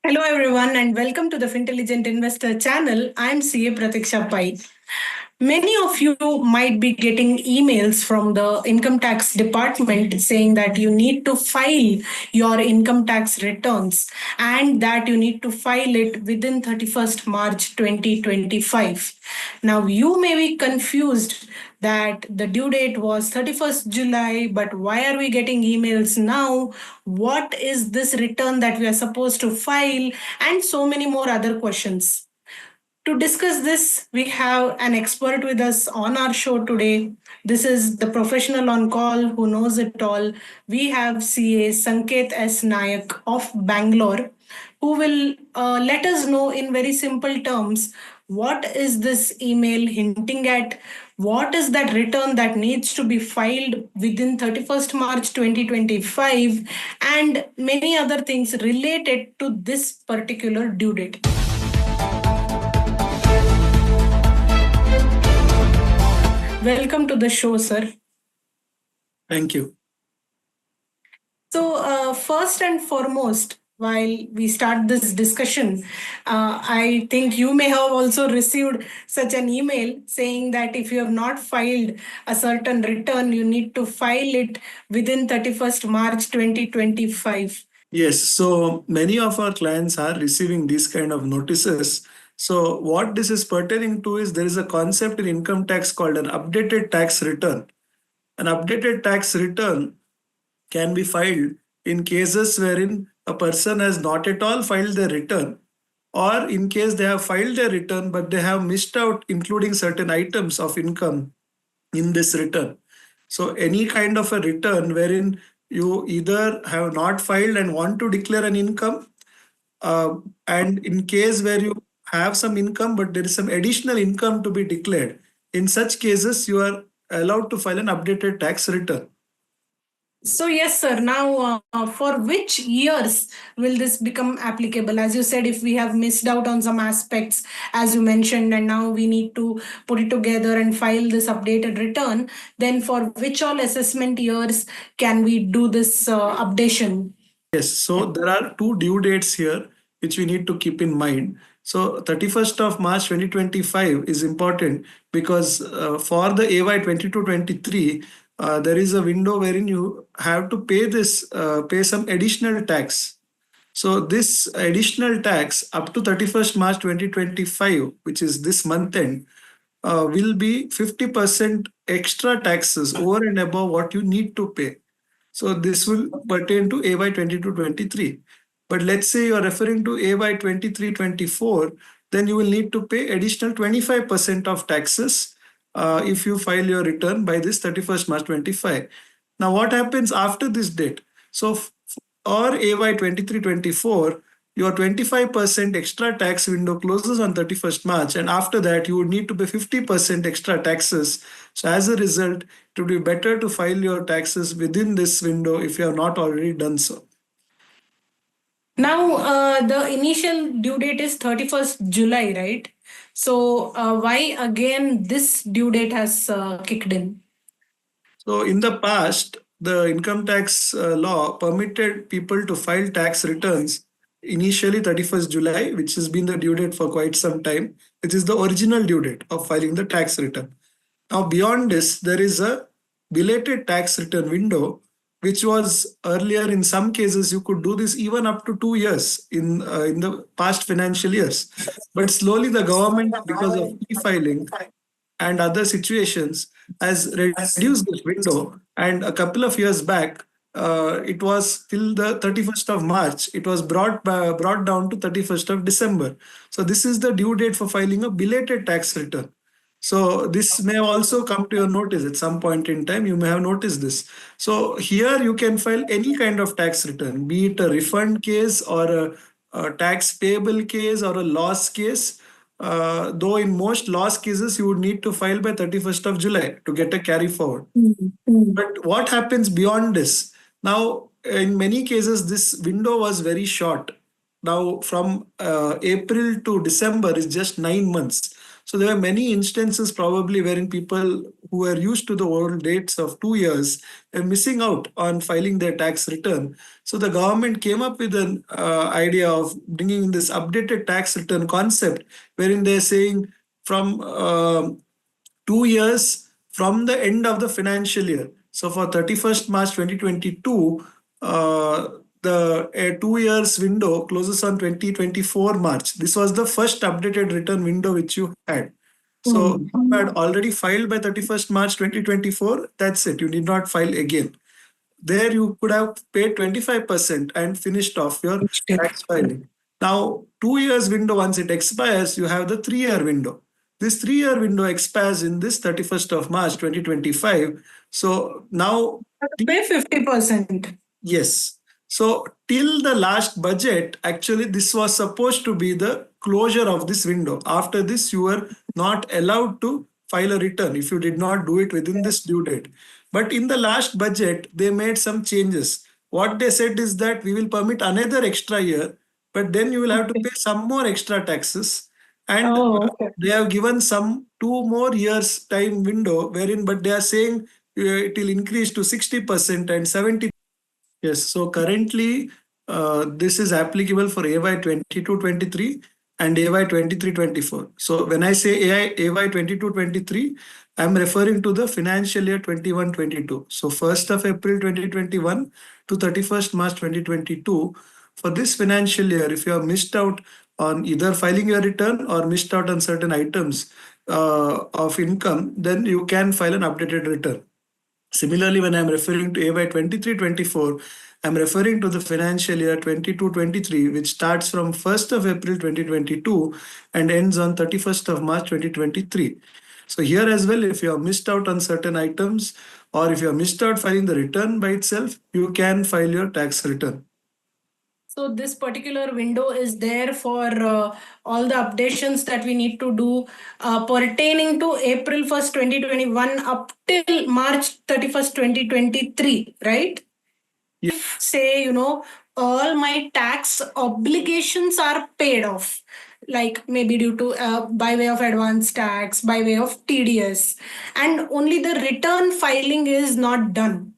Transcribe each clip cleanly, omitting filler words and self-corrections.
Hello, everyone, and welcome to the Fintelligent Investor channel. I'm CA Pratiksha Pai. Many of you might be getting emails from the income tax department saying that you need to file your income tax returns and that you need to file it within 31st March 2025. Now, you may be confused that the due date was 31st July, but why are we getting emails now? What is this return that we are supposed to file? And so many more other questions. To discuss this, we have an expert with us on our show today. This is the professional on call who knows it all. We have CA Sanket S. Nayak of Bangalore, who will let us know in very simple terms what is this email hinting at, what is that return that needs to be filed within 31st March 2025, and many other things related to this particular due date. Welcome to the show, sir. Thank you. So, first and foremost, while we start this discussion, I think you may have also received such an email saying that if you have not filed a certain return, you need to file it within 31st March 2025. Yes, so many of our clients are receiving these kind of notices. So what this is pertaining to is there is a concept in income tax called an updated tax return. An updated tax return can be filed in cases wherein a person has not at all filed their return, or in case they have filed their return but they have missed out including certain items of income in this return. So any kind of a return wherein you either have not filed and want to declare an income, and in case where you have some income but there is some additional income to be declared, in such cases you are allowed to file an updated tax return. So, yes, sir. Now, for which years will this become applicable? As you said, if we have missed out on some aspects, as you mentioned, and now we need to put it together and file this updated return, then for which all assessment years can we do this updation? Yes, so there are two due dates here which we need to keep in mind. So 31st of March 2025 is important because for the AY 22-23, there is a window wherein you have to pay some additional tax. So this additional tax up to 31st March 2025, which is this month end, will be 50% extra taxes over and above what you need to pay. So this will pertain to AY 22-23. But let's say you are referring to AY 23-24, then you will need to pay additional 25% of taxes if you file your return by this 31st March 25. Now what happens after this date? So or AY 23-24, your 25% extra tax window closes on 31st March, and after that you would need to pay 50% extra taxes. So as a result, it would be better to file your taxes within this window if you have not already done so. Now, the initial due date is 31st July, right? So, why again this due date has kicked in? So in the past, the income tax law permitted people to file tax returns initially 31st July, which has been the due date for quite some time, which is the original due date of filing the tax return. Now beyond this, there is a belated tax return window, which was earlier in some cases you could do this even up to 2 years in the past financial years. But slowly the government, because of e-filing and other situations, has reduced this window. And a couple of years back, it was till the 31st of March. It was brought down to 31st of December. So this is the due date for filing a belated tax return. So this may also come to your notice at some point in time. You may have noticed this. So here you can file any kind of tax return, be it a refund case or a tax payable case or a loss case. Though in most loss cases, you would need to file by 31st of July to get a carry forward. But what happens beyond this? Now, in many cases, this window was very short. Now, from April to December is just 9 months. So there were many instances probably wherein people who were used to the old dates of 2 years were missing out on filing their tax return. So the government came up with an idea of bringing in this updated tax return concept, wherein they're saying from 2 years from the end of the financial year. So for 31st March 2022, the 2 years window closes on 2024 March. This was the first updated return window which you had. So Hmm. you had already filed by 31st March 2024. That's it. You need not file again. There you could have paid 25% and finished off your tax filing. Now, 2 years window, once it expires, you have the 3 year window. This 3 year window expires in this 31st of March 2025. So now, Pay 50%. yes. So till the last budget, actually, this was supposed to be the closure of this window. After this, you were not allowed to file a return if you did not do it within this due date. But in the last budget, they made some changes. What they said is that we will permit another extra year, but then you will have to Okay. pay some more extra taxes. And Oh, okay. they have given some 2 more years time window wherein, but they are saying it will increase to 60% and 70. Yes, so currently this is applicable for AY 22-23 and AY 23-24. So when I say AY 22-23, I'm referring to the financial year 21-22. So 1st of April 2021 to 31st March 2022. For this financial year, if you have missed out on either filing your return or missed out on certain items of income, then you can file an updated return. Similarly, when I'm referring to AY 23-24, I'm referring to the financial year 22-23, which starts from 1st of April 2022 and ends on 31st of March 2023. So here as well, if you have missed out on certain items or if you have missed out filing the return by itself, you can file your tax return. So this particular window is there for all the updations that we need to do pertaining to April 1st, 2021 up till March 31st, 2023, right? If say, all my tax obligations are paid off, like maybe due to by way of advance tax, by way of TDS, and only the return filing is not done,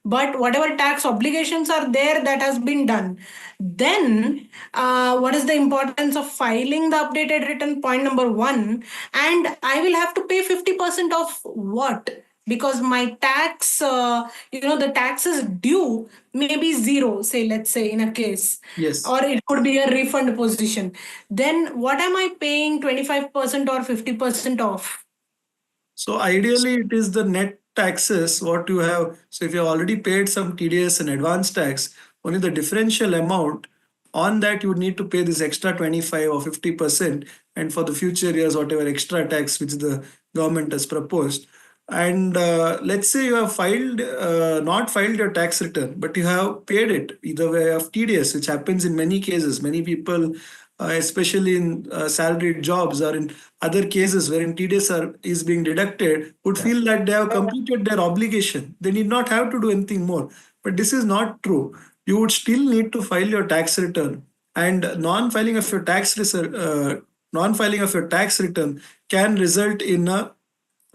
but whatever tax obligations are there, that has been done, then what is the importance of filing the updated return? Point number one. And I will have to pay 50% of what? Because my tax, the taxes due may be zero, say, let's say, in a case, Yes. or it could be a refund position. Then what am I paying 25% or 50% off? So ideally, it is the net taxes what you have. So if you have already paid some TDS and advance tax, only the differential amount on that you would need to pay this extra 25 or 50%, and for the future years, whatever extra tax which the government has proposed. And let's say you have filed, not filed your tax return, but you have paid it either way of TDS, which happens in many cases. Many people, especially in salaried jobs or in other cases wherein TDS is being deducted, would feel that they have completed their obligation. They need not have to do anything more. But this is not true. You would still need to file your tax return, and non-filing of your tax return can result in a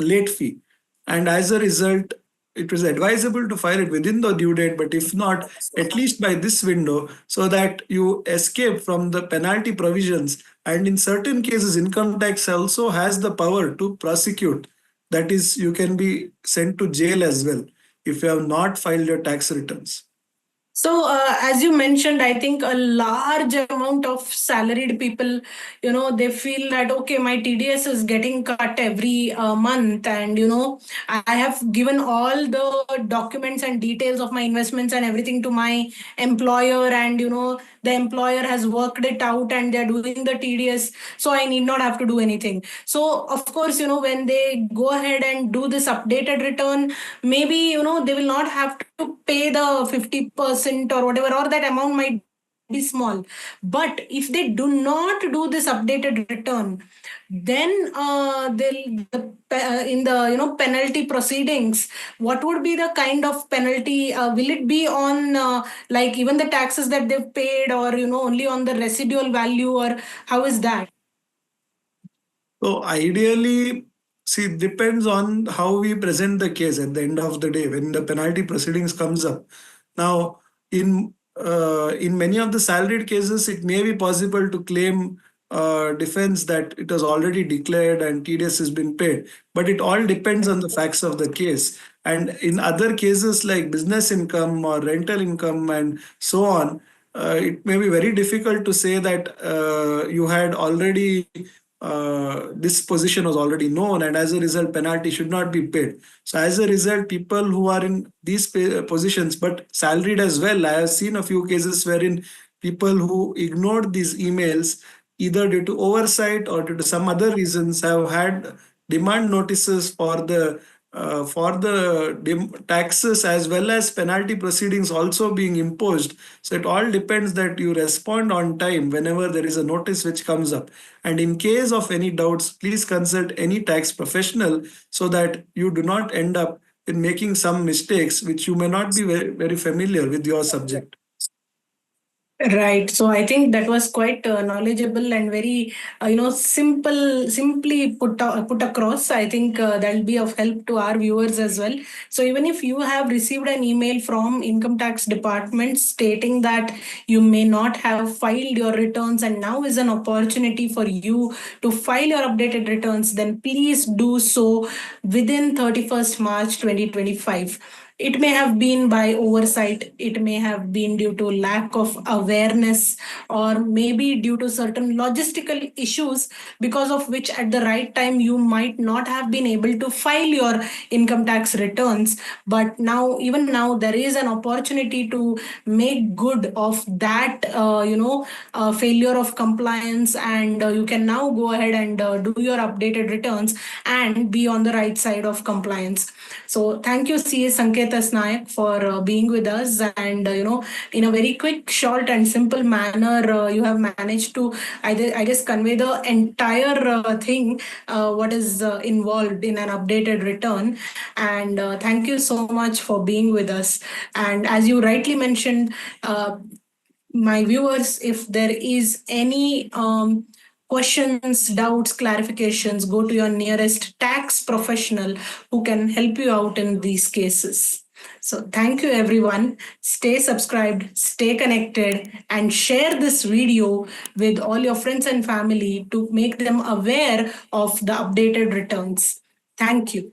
late fee. And as a result, it is advisable to file it within the due date, but if not, at least by this window, so that you escape from the penalty provisions. And in certain cases, income tax also has the power to prosecute. That is, you can be sent to jail as well if you have not filed your tax returns. So, as you mentioned, I think a large amount of salaried people, they feel that, okay, my TDS is getting cut every month, and, I have given all the documents and details of my investments and everything to my employer, and, the employer has worked it out and they're doing the TDS, so I need not have to do anything. So, of course, when they go ahead and do this updated return, maybe, they will not have to pay the 50% or whatever, or that amount might be small. But if they do not do this updated return, then in the penalty proceedings, what would be the kind of penalty? Will it be on like even the taxes that they've paid, or only on the residual value, or how is that? So ideally, see, it depends on how we present the case at the end of the day when the penalty proceedings comes up. Now, in many of the salaried cases, it may be possible to claim defense that it was already declared and TDS has been paid. But it all depends on the facts of the case. And in other cases like business income or rental income and so on, it may be very difficult to say that you had already this position was already known, and as a result penalty should not be paid. So as a result, people who are in these positions but salaried as well, I have seen a few cases wherein people who ignored these emails either due to oversight or due to some other reasons have had demand notices for the taxes as well as penalty proceedings also being imposed. So it all depends that you respond on time whenever there is a notice which comes up. And in case of any doubts, please consult any tax professional so that you do not end up in making some mistakes which you may not be very familiar with your subject. Right. So I think that was quite knowledgeable and very, simply put across. I think that'll be of help to our viewers as well. So even if you have received an email from income tax department stating that you may not have filed your returns and now is an opportunity for you to file your updated returns, then please do so within 31st March 2025. It may have been by oversight, it may have been due to lack of awareness, or maybe due to certain logistical issues because of which at the right time you might not have been able to file your income tax returns. But now, even now, there is an opportunity to make good of that, failure of compliance, and you can now go ahead and do your updated returns and be on the right side of compliance. So thank you, CA Sanketas Nayak, for being with us. And, in a very quick, short, and simple manner, you have managed to, I guess, convey the entire thing, what is involved in an updated return. And thank you so much for being with us. And as you rightly mentioned, my viewers, if there is any questions, doubts, clarifications, go to your nearest tax professional who can help you out in these cases. So, thank you everyone. Stay subscribed, stay connected, and share this video with all your friends and family to make them aware of the updated returns. Thank you.